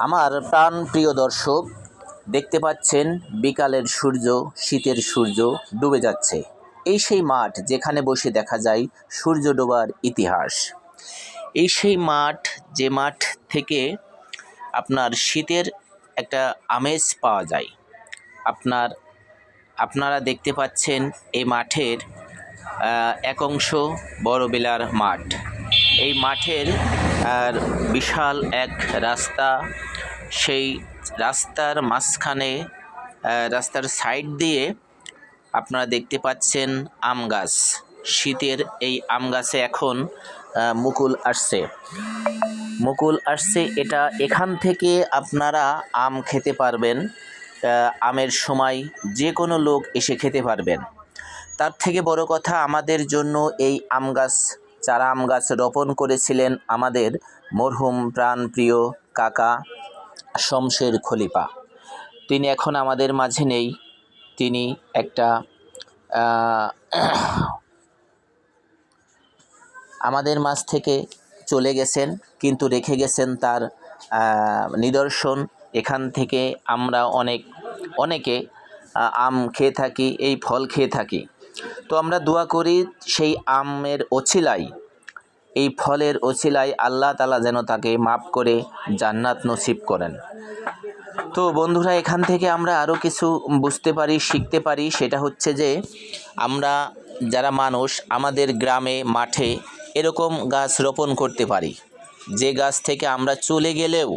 আমার প্রাণ প্রিয় দর্শক, দেখতে পাচ্ছেন বিকালের সূর্য, শীতের সূর্য ডুবে যাচ্ছে। এই সেই মাঠ যেখানে বসে দেখা যায় সূর্য ডোবার ইতিহাস। এই সেই মাঠ, যে মাঠ থেকে আপনার শীতের একটা আমেজ পাওয়া যায়। আপনারা দেখতে পাচ্ছেন এই মাঠের এক অংশ বড়বেলার মাঠ। এই মাঠের বিশাল এক রাস্তা, সেই রাস্তার মাঝখানে, রাস্তার সাইড দিয়ে আপনারা দেখতে পাচ্ছেন আম গাছ। শীতের এই আম গাছে এখন মুকুল আসছে। এটা এখান থেকে আপনারা আম খেতে পারবেন। আমের সময় যে কোনো লোক এসে খেতে পারবেন। তার থেকে বড় কথা, আমাদের জন্য এই চারা আম গাছ রোপণ করেছিলেন আমাদের মরহুম প্রাণপ্রিয় কাকা শমশের খলিফা। তিনি এখন আমাদের মাঝে নেই। তিনি আমাদের মাঝ থেকে চলে গেছেন, কিন্তু রেখে গেছেন তার নিদর্শন। এখান থেকে আমরা অনেকে আম খেয়ে থাকি, এই ফল খেয়ে থাকি। তো আমরা দোয়া করি সেই আমের ওছিলায়, এই ফলের ওছিলায় আল্লাহ তাআলা যেন তাকে মাফ করে জান্নাত নসিব করেন। তো বন্ধুরা, এখান থেকে আমরা আরও কিছু বুঝতে পারি, শিখতে পারি। সেটা হচ্ছে যে আমরা যারা মানুষ, আমাদের গ্রামে মাঠে এরকম গাছ রোপণ করতে পারি, যে গাছ থেকে আমরা চলে গেলেও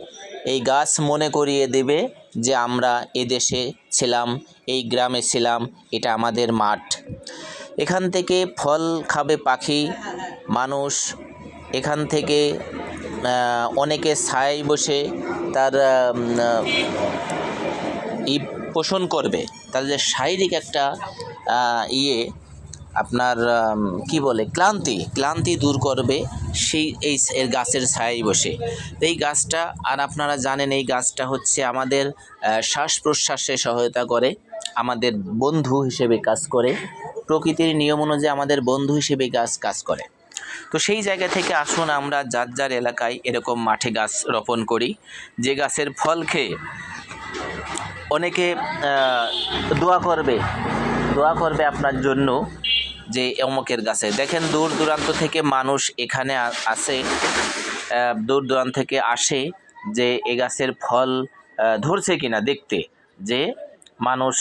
এই গাছ মনে করিয়ে দেবে যে আমরা এদেশে ছিলাম, এই গ্রামে ছিলাম, এটা আমাদের মাঠ। এখান থেকে ফল খাবে পাখি, মানুষ এখান থেকে অনেকে ছায়ায় বসে তার পোষণ করবে, তাদের শারীরিক একটা আপনার ক্লান্তি দূর করবে এই গাছের ছায়ায় বসে। এই গাছটা, আর আপনারা জানেন এই গাছটা হচ্ছে আমাদের শ্বাস প্রশ্বাসে সহায়তা করে, আমাদের বন্ধু হিসেবে কাজ করে, প্রকৃতির নিয়ম অনুযায়ী আমাদের বন্ধু হিসেবে কাজ করে। তো সেই জায়গা থেকে আসুন আমরা যার এলাকায় এরকম মাঠে গাছ রোপণ করি, যে গাছের ফল খেয়ে অনেকে দোয়া করবে আপনার জন্য, যে অমুকের গাছে দেখেন দূর দূরান্ত থেকে মানুষ এখানে দূর দূরান্ত থেকে আসে যে এ গাছের ফল ধরছে কিনা দেখতে, যে মানুষ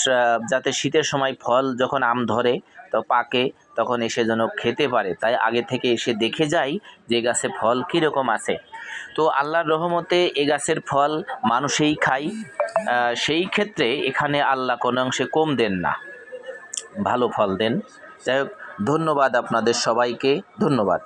যাতে শীতের সময় ফল যখন আম ধরে তো পাকে, তখন এসে যেন খেতে পারে, তাই আগে থেকে এসে দেখে যায় যে গাছে ফল কীরকম আছে। তো আল্লাহর রহমতে এ গাছের ফল মানুষেই খায়। সেই ক্ষেত্রে এখানে আল্লাহ কোনো অংশে কম দেন না, ভালো ফল দেন। যাই হোক, ধন্যবাদ আপনাদের সবাইকে, ধন্যবাদ।